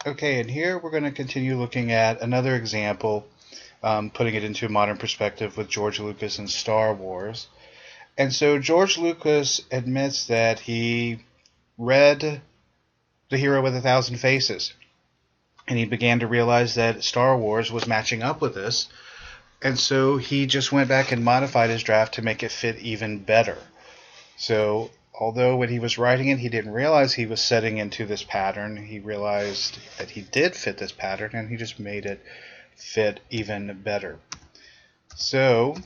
Okay, and here we're going to continue looking at another example, putting it into a modern perspective with George Lucas and Star Wars. And so George Lucas admits that he read The Hero with a Thousand Faces, and he began to realize that Star Wars was matching up with this, and so he just went back and modified his draft to make it fit even better. So although when he was writing it, he didn't realize he was setting into this pattern, he realized that he did fit this pattern, and he just made it fit even better. So,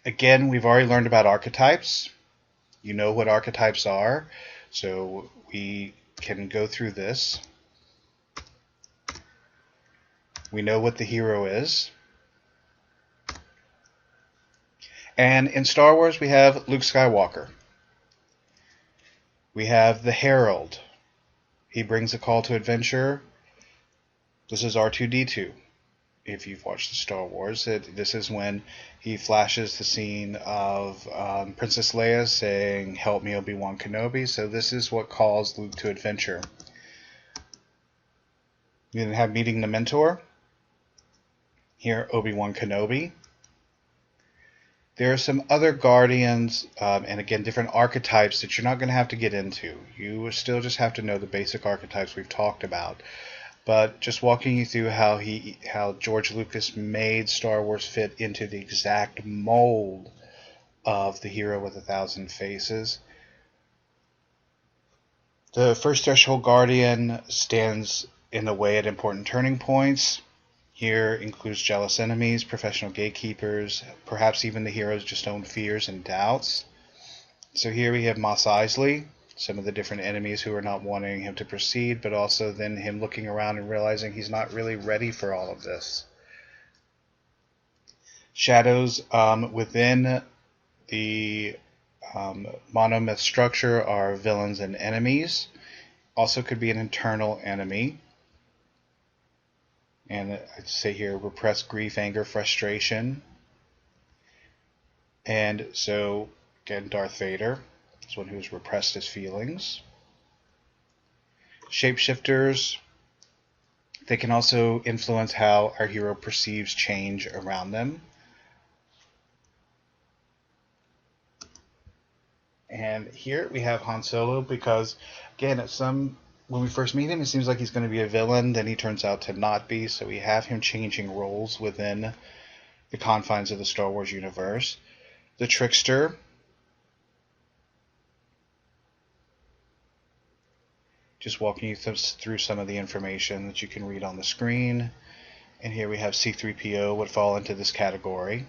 again, we've already learned about archetypes. You know what archetypes are, so we can go through this. We know what the hero is. And in Star Wars, we have Luke Skywalker. We have the Herald. He brings a call to adventure. This is R2-D2. If you've watched the Star Wars, this is when he flashes the scene of Princess Leia saying, "Help me, Obi-Wan Kenobi." So this is what calls Luke to adventure. We then have meeting the mentor. Here, Obi-Wan Kenobi. There are some other guardians, and again, different archetypes that you're not going to have to get into. You still just have to know the basic archetypes we've talked about. But just walking you through how George Lucas made Star Wars fit into the exact mold of the hero with a thousand faces. The first threshold guardian stands in the way at important turning points. Here includes jealous enemies, professional gatekeepers, perhaps even the hero's just own fears and doubts. So here we have Mos Eisley, some of the different enemies who are not wanting him to proceed, but also then him looking around and realizing he's not really ready for all of this. Shadows within the monomyth structure are villains and enemies. Also could be an internal enemy. And I'd say here, repressed grief, anger, frustration. And so, again, Darth Vader is one who's repressed his feelings. Shapeshifters, they can also influence how our hero perceives change around them. And here we have Han Solo because, again, when we first meet him, it seems like he's going to be a villain, then he turns out to not be, so we have him changing roles within the confines of the Star Wars universe. The Trickster. Just walking you through some of the information that you can read on the screen. And here we have C-3PO would fall into this category.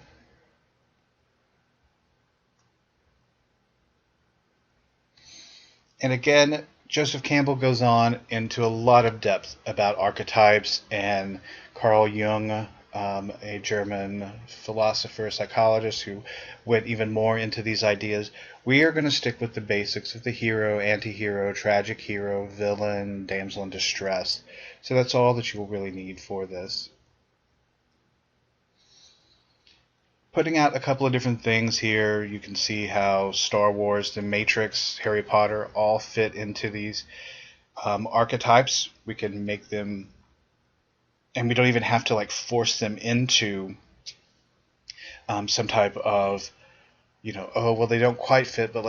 And again, Joseph Campbell goes on into a lot of depth about archetypes, and Carl Jung, a German philosopher, psychologist who went even more into these ideas. We are going to stick with the basics of the hero, anti-hero, tragic hero, villain, damsel in distress. So that's all that you will really need for this. Putting out a couple of different things here, you can see how Star Wars, The Matrix, Harry Potter all fit into these archetypes. We can make them, and we don't even have to like force them into some type of, oh, well, they don't quite fit, but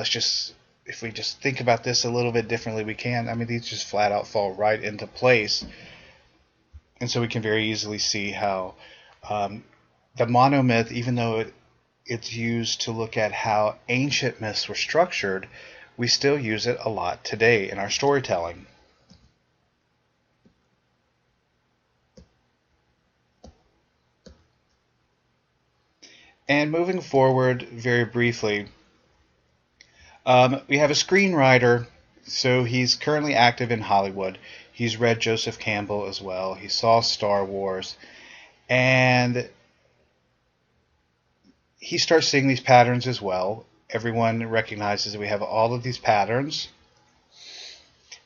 if we just think about this a little bit differently, we can. I mean, these just flat out fall right into place. And so we can very easily see how the monomyth, even though it's used to look at how ancient myths were structured, we still use it a lot today in our storytelling. And moving forward very briefly, we have a screenwriter, so he's currently active in Hollywood. He's read Joseph Campbell as well. He saw Star Wars, and he starts seeing these patterns as well. Everyone recognizes that we have all of these patterns.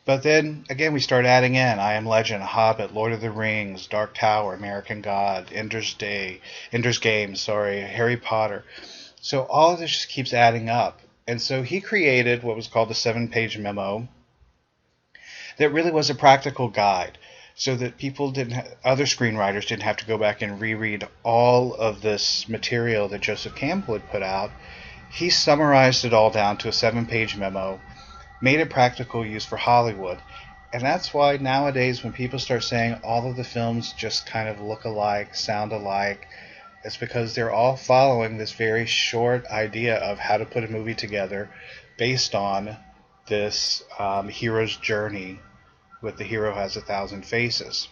But then, again, we start adding in I Am Legend, Hobbit, Lord of the Rings, Dark Tower, American God, Ender's Game, Harry Potter. So all of this just keeps adding up. And so he created what was called the 7-page memo that really was a practical guide, so that people other screenwriters didn't have to go back and reread all of this material that Joseph Campbell had put out. He summarized it all down to a 7-page memo, made it practical use for Hollywood. And that's why nowadays when people start saying all of the films just kind of look alike, sound alike, it's because they're all following this very short idea of how to put a movie together based on this hero's journey with The Hero Has 1,000 Faces.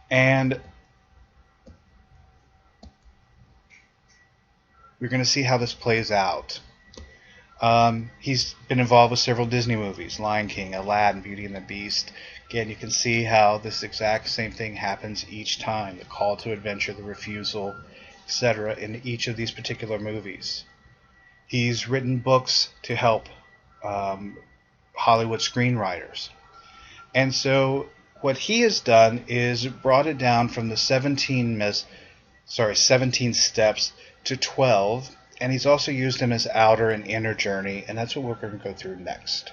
And we're going to see how this plays out. He's been involved with several Disney movies, Lion King, Aladdin, Beauty and the Beast. Again, you can see how this exact same thing happens each time. The call to adventure, the refusal, etc. in each of these particular movies. He's written books to help Hollywood screenwriters. And so what he has done is brought it down from the 17 steps to 12. And he's also used them as outer and inner journey, and that's what we're going to go through next.